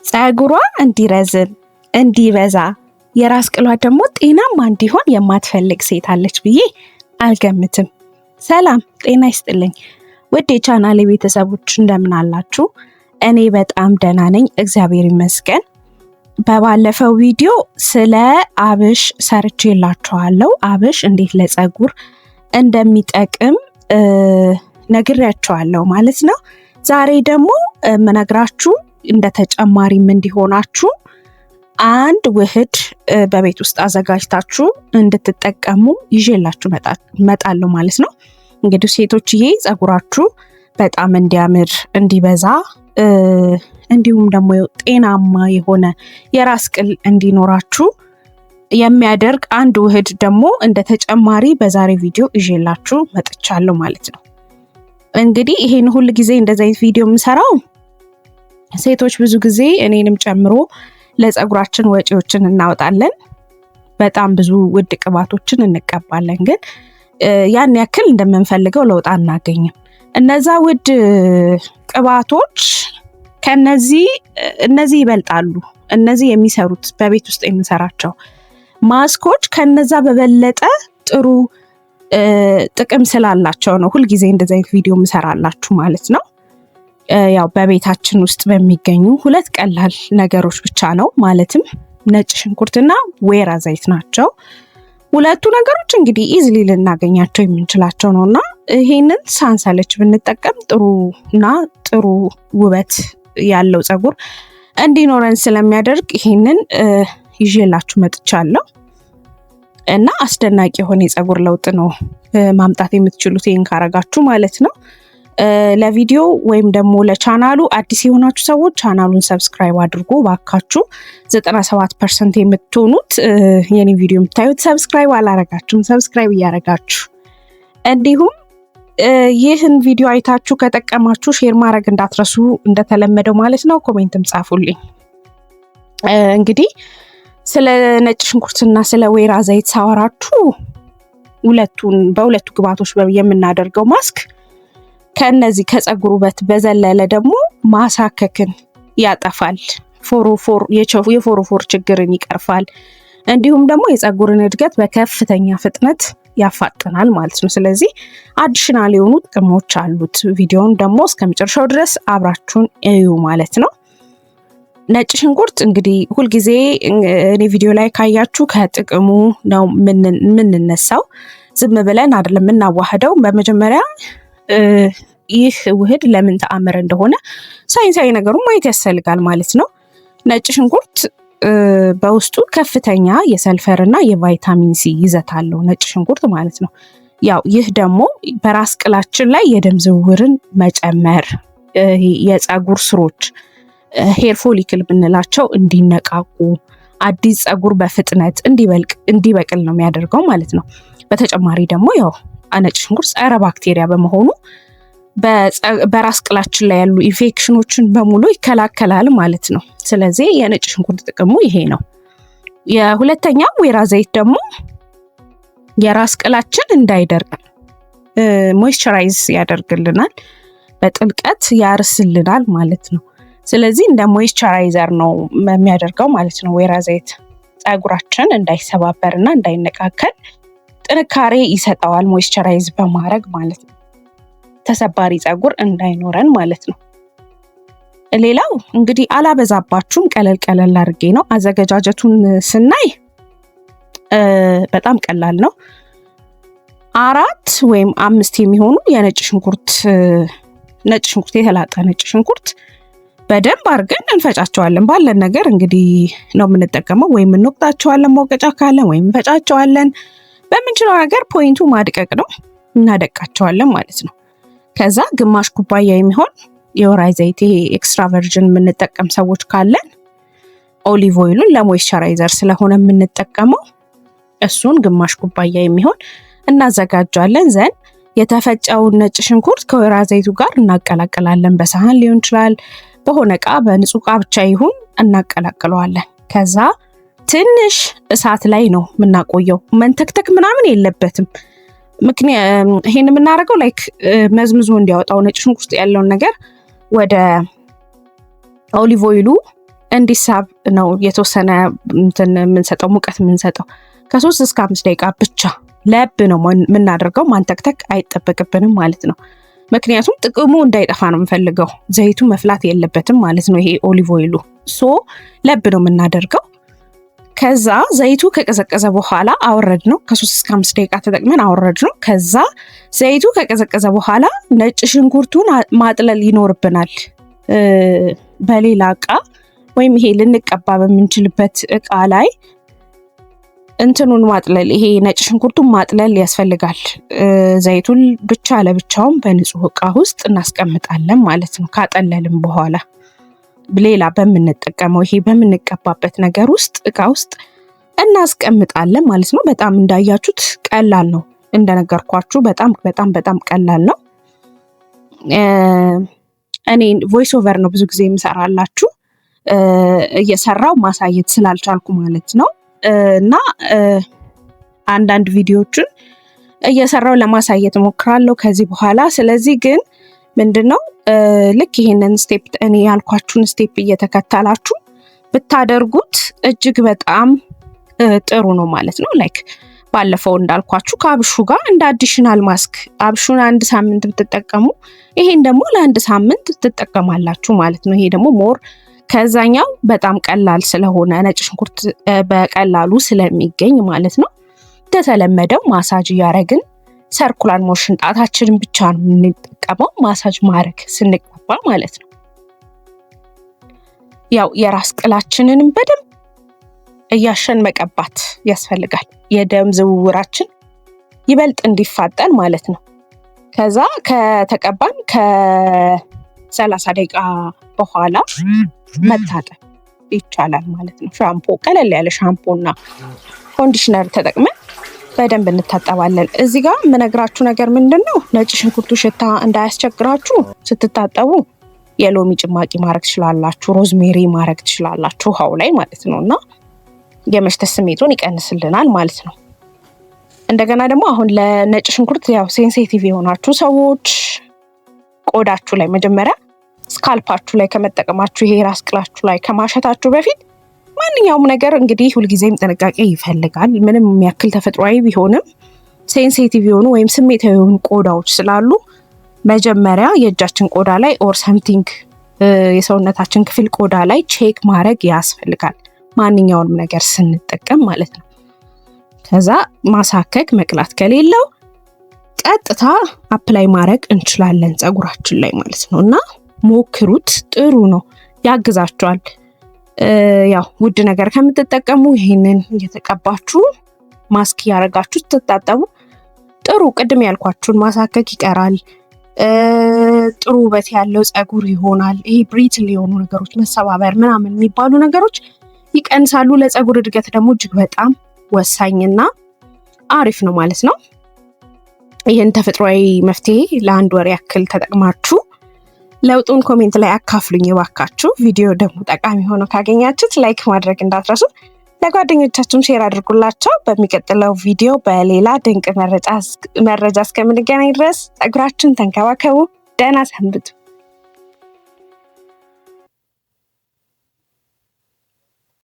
ፀጉሯ እንዲረዝም እንዲበዛ የራስ ቅሏ ደግሞ ጤናማ እንዲሆን የማትፈልግ ሴት አለች ብዬ አልገምትም። ሰላም ጤና ይስጥልኝ ውድ የቻናሌ ቤተሰቦች እንደምን አላችሁ? እኔ በጣም ደህና ነኝ፣ እግዚአብሔር ይመስገን። በባለፈው ቪዲዮ ስለ አብሽ ሰርቼላችኋለሁ። አብሽ እንዴት ለፀጉር እንደሚጠቅም ነግሬያችኋለሁ ማለት ነው። ዛሬ ደግሞ የምነግራችሁ እንደ ተጨማሪም እንዲሆናችሁ አንድ ውህድ በቤት ውስጥ አዘጋጅታችሁ እንድትጠቀሙ ይዤላችሁ መጣለሁ ማለት ነው። እንግዲህ ሴቶችዬ ፀጉራችሁ በጣም እንዲያምር እንዲበዛ እንዲሁም ደግሞ ጤናማ የሆነ የራስ ቅል እንዲኖራችሁ የሚያደርግ አንድ ውህድ ደግሞ እንደ ተጨማሪ በዛሬ ቪዲዮ ይዤላችሁ መጥቻለሁ ማለት ነው። እንግዲህ ይሄን ሁሉ ጊዜ እንደዚህ አይነት ቪዲዮ የምሰራው ሴቶች ብዙ ጊዜ እኔንም ጨምሮ ለፀጉራችን ወጪዎችን እናወጣለን፣ በጣም ብዙ ውድ ቅባቶችን እንቀባለን፣ ግን ያን ያክል እንደምንፈልገው ለውጥ አናገኝም። እነዛ ውድ ቅባቶች እነዚህ ይበልጣሉ። እነዚህ የሚሰሩት በቤት ውስጥ የምንሰራቸው ማስኮች ከነዛ በበለጠ ጥሩ ጥቅም ስላላቸው ነው ሁልጊዜ እንደዚህ አይነት ቪዲዮ ምሰራላችሁ ማለት ነው። ያው በቤታችን ውስጥ በሚገኙ ሁለት ቀላል ነገሮች ብቻ ነው፣ ማለትም ነጭ ሽንኩርትና ወይራ ዘይት ናቸው። ሁለቱ ነገሮች እንግዲህ ኢዝሊ ልናገኛቸው የምንችላቸው ነውና ይሄንን ሳንሰለች ብንጠቀም ጥሩ ውበት ያለው ፀጉር እንዲኖረን ስለሚያደርግ ይሄንን ይዤላችሁ መጥቻለሁ እና አስደናቂ የሆነ የፀጉር ለውጥ ነው ማምጣት የምትችሉት ይሄን ካረጋችሁ ማለት ነው። ለቪዲዮ ወይም ደግሞ ለቻናሉ አዲስ የሆናችሁ ሰዎች ቻናሉን ሰብስክራይብ አድርጉ ባካችሁ። 97% የምትሆኑት የኔ ቪዲዮ የምታዩት ሰብስክራይብ አላረጋችሁም። ሰብስክራይብ እያረጋችሁ እንዲሁም ይህን ቪዲዮ አይታችሁ ከጠቀማችሁ ሼር ማድረግ እንዳትረሱ እንደተለመደው ማለት ነው። ኮሜንትም ጻፉልኝ። እንግዲህ ስለ ነጭ ሽንኩርትና ስለ ወይራ ዘይት ሳወራችሁ በሁለቱ ግብአቶች የምናደርገው ማስክ ከነዚህ ከፀጉር ውበት በዘለለ ደግሞ ማሳከክን ያጠፋል፣ የፎሮፎር ችግርን ይቀርፋል፣ እንዲሁም ደግሞ የፀጉርን እድገት በከፍተኛ ፍጥነት ያፋጥናል ማለት ነው። ስለዚህ አዲሽናል የሆኑ ጥቅሞች አሉት። ቪዲዮውን ደግሞ እስከመጨረሻው ድረስ አብራችሁን እዩ ማለት ነው። ነጭ ሽንኩርት እንግዲህ ሁልጊዜ እኔ ቪዲዮ ላይ ካያችሁ ከጥቅሙ ነው የምንነሳው፣ ዝም ብለን አይደለም የምናዋህደው። በመጀመሪያ ይህ ውህድ ለምን ተአምር እንደሆነ ሳይንሳዊ ነገሩን ማየት ያስፈልጋል ማለት ነው። ነጭ ሽንኩርት በውስጡ ከፍተኛ የሰልፈር እና የቫይታሚን ሲ ይዘት አለው ነጭ ሽንኩርት ማለት ነው። ያው ይህ ደግሞ በራስ ቅላችን ላይ የደም ዝውውርን መጨመር፣ የፀጉር ስሮች ሄር ፎሊክል ብንላቸው እንዲነቃቁ፣ አዲስ ፀጉር በፍጥነት እንዲበቅል ነው የሚያደርገው ማለት ነው። በተጨማሪ ደግሞ ያው ነጭ ሽንኩርት ጸረ ባክቴሪያ በመሆኑ በራስ ቅላችን ላይ ያሉ ኢንፌክሽኖችን በሙሉ ይከላከላል ማለት ነው። ስለዚህ የነጭ ሽንኩርት ጥቅሙ ይሄ ነው። የሁለተኛው ወይራ ዘይት ደግሞ የራስ ቅላችን እንዳይደርቅ ሞይስቸራይዝ ያደርግልናል፣ በጥልቀት ያርስልናል ማለት ነው። ስለዚህ እንደ ሞይስቸራይዘር ነው የሚያደርገው ማለት ነው። ወይራ ዘይት ፀጉራችን እንዳይሰባበርና እንዳይነቃከል ጥንካሬ ይሰጠዋል፣ ሞይስቸራይዝ በማድረግ ማለት ነው። ተሰባሪ ፀጉር እንዳይኖረን ማለት ነው። ሌላው እንግዲህ አላበዛባችሁም፣ ቀለል አድርጌ ነው አዘገጃጀቱን ስናይ በጣም ቀላል ነው። 4 ወይም 5 የሚሆኑ የተላጠ ነጭ ሽንኩርት በደንብ አድርገን እንፈጫቸዋለን። ባለን ነገር እንግዲህ ነው የምንጠቀመው፣ ወይም እንወቅጣቸዋለን መውቀጫ ካለን፣ ወይም እንፈጫቸዋለን። በምንችለው ነገር ፖይንቱ ማድቀቅ ነው፣ እናደቃቸዋለን ማለት ነው። ከዛ ግማሽ ኩባያ የሚሆን የወይራ ዘይት፣ ይሄ ኤክስትራ ቨርጅን የምንጠቀም ሰዎች ካለን ኦሊቭ ኦይሉን ለሞይስቸራይዘር ስለሆነ የምንጠቀመው እሱን ግማሽ ኩባያ የሚሆን እናዘጋጃለን። ዘን የተፈጨውን ነጭ ሽንኩርት ከወይራ ዘይቱ ጋር እናቀላቅላለን። በሳህን ሊሆን ይችላል፣ በሆነ እቃ፣ በንጹህ እቃ ብቻ ይሁን እናቀላቅለዋለን። ከዛ ትንሽ እሳት ላይ ነው የምናቆየው፣ መንተክተክ ምናምን የለበትም። ይሄን የምናደርገው ላይክ መዝምዞ እንዲያወጣው ነጭ ሽንኩርት ያለውን ነገር ወደ ኦሊቭ ኦይሉ እንዲሳብ ነው የተወሰነ የምንሰጠው ሙቀት የምንሰጠው። ከ3 እስከ 5 ደቂቃ ብቻ ለብ ነው የምናደርገው። ማንተክተክ አይጠበቅብንም ማለት ነው። ምክንያቱም ጥቅሙ እንዳይጠፋ ነው የምፈልገው። ዘይቱ መፍላት የለበትም ማለት ነው። ይሄ ኦሊቭ ኦይሉ ለብ ነው የምናደርገው። ከዛ ዘይቱ ከቀዘቀዘ በኋላ አወረድ ነው። ከ3 እስከ 5 ደቂቃ ተጠቅመን አወረድ ነው። ከዛ ዘይቱ ከቀዘቀዘ በኋላ ነጭ ሽንኩርቱን ማጥለል ይኖርብናል። በሌላ እቃ ወይም ይሄ ልንቀባ በምንችልበት እቃ ላይ እንትኑን ማጥለል፣ ይሄ ነጭ ሽንኩርቱን ማጥለል ያስፈልጋል። ዘይቱን ብቻ ለብቻውን በንጹህ እቃ ውስጥ እናስቀምጣለን ማለት ነው። ካጠለልን በኋላ ሌላ በምንጠቀመው ይሄ በምንቀባበት ነገር ውስጥ እቃ ውስጥ እናስቀምጣለን ማለት ነው። በጣም እንዳያችሁት ቀላል ነው። እንደነገርኳችሁ በጣም በጣም በጣም ቀላል ነው። እኔ ቮይስ ኦቨር ነው ብዙ ጊዜ የምሰራላችሁ እየሰራው ማሳየት ስላልቻልኩ ማለት ነው። እና አንዳንድ ቪዲዮዎችን እየሰራው ለማሳየት ሞክራለሁ ከዚህ በኋላ። ስለዚህ ግን ምንድነው ልክ ይሄንን ስቴፕ እኔ ያልኳችሁን ስቴፕ እየተከተላችሁ ብታደርጉት እጅግ በጣም ጥሩ ነው ማለት ነው። ላይክ ባለፈው እንዳልኳችሁ ከአብሹ ጋር እንደ አዲሽናል ማስክ አብሹን 1 ሳምንት ብትጠቀሙ ይሄን ደግሞ ለ1 ሳምንት ትጠቀማላችሁ ማለት ነው። ይሄ ደግሞ ሞር ከዛኛው በጣም ቀላል ስለሆነ ነጭ ሽንኩርት በቀላሉ ስለሚገኝ ማለት ነው። እንደተለመደው ማሳጅ እያደረግን ሰርኩላር ሞሽን ጣታችንን ብቻ ነው የምንጠቀመው ማሳጅ ማድረግ ስንቀባ ማለት ነው። ያው የራስ ቅላችንንም በደንብ እያሸን መቀባት ያስፈልጋል። የደም ዝውውራችን ይበልጥ እንዲፋጠን ማለት ነው። ከዛ ከተቀባን ከ30 ደቂቃ በኋላ መታጠብ ይቻላል ማለት ነው። ሻምፖ ቀለል ያለ ሻምፖና ኮንዲሽነር ተጠቅመን በደንብ እንታጠባለን። እዚህ ጋር የምነግራችሁ ነገር ምንድነው ነጭ ሽንኩርቱ ሽታ እንዳያስቸግራችሁ ስትታጠቡ የሎሚ ጭማቂ ማድረግ ትችላላችሁ፣ ሮዝሜሪ ማድረግ ትችላላችሁ ውሃው ላይ ማለት ነውና የመሽተት ስሜቱን ይቀንስልናል ማለት ነው። እንደገና ደግሞ አሁን ለነጭ ሽንኩርት ያው ሴንሲቲቭ የሆናችሁ ሰዎች ቆዳችሁ ላይ መጀመሪያ ስካልፓችሁ ላይ ከመጠቀማችሁ ይሄ ራስ ቅላችሁ ላይ ከማሸታችሁ በፊት ማንኛውም ነገር እንግዲህ ሁልጊዜም ጥንቃቄ ይፈልጋል። ምንም የሚያክል ተፈጥሯዊ ቢሆንም ሴንሲቲቭ የሆኑ ወይም ስሜታዊ የሆኑ ቆዳዎች ስላሉ መጀመሪያ የእጃችን ቆዳ ላይ ኦር ሰምቲንግ የሰውነታችን ክፍል ቆዳ ላይ ቼክ ማድረግ ያስፈልጋል፣ ማንኛውንም ነገር ስንጠቀም ማለት ነው። ከዛ ማሳከክ መቅላት ከሌለው ቀጥታ አፕላይ ማድረግ እንችላለን ፀጉራችን ላይ ማለት ነው። እና ሞክሩት፣ ጥሩ ነው፣ ያግዛችኋል። ያው ውድ ነገር ከምትጠቀሙ ይሄንን እየተቀባችሁ ማስክ ያረጋችሁ ትታጠቡ ጥሩ። ቅድም ያልኳችሁን ማሳከክ ይቀራል፣ ጥሩ ውበት ያለው ፀጉር ይሆናል። ይሄ ብሪትል የሆኑ ነገሮች መሰባበር ምናምን የሚባሉ ነገሮች ይቀንሳሉ። ለፀጉር እድገት ደግሞ እጅግ በጣም ወሳኝና አሪፍ ነው ማለት ነው። ይህን ተፈጥሯዊ መፍትሄ ለ1 ወር ያክል ተጠቅማችሁ ለውጡን ኮሜንት ላይ አካፍሉኝ እባካችሁ። ቪዲዮ ደግሞ ጠቃሚ ሆኖ ካገኛችሁት ላይክ ማድረግ እንዳትረሱ፣ ለጓደኞቻችሁም ሼር አድርጉላቸው። በሚቀጥለው ቪዲዮ በሌላ ድንቅ መረጃ እስከምንገናኝ ድረስ ፀጉራችሁን ተንከባከቡ። ደህና ሰንብቱ።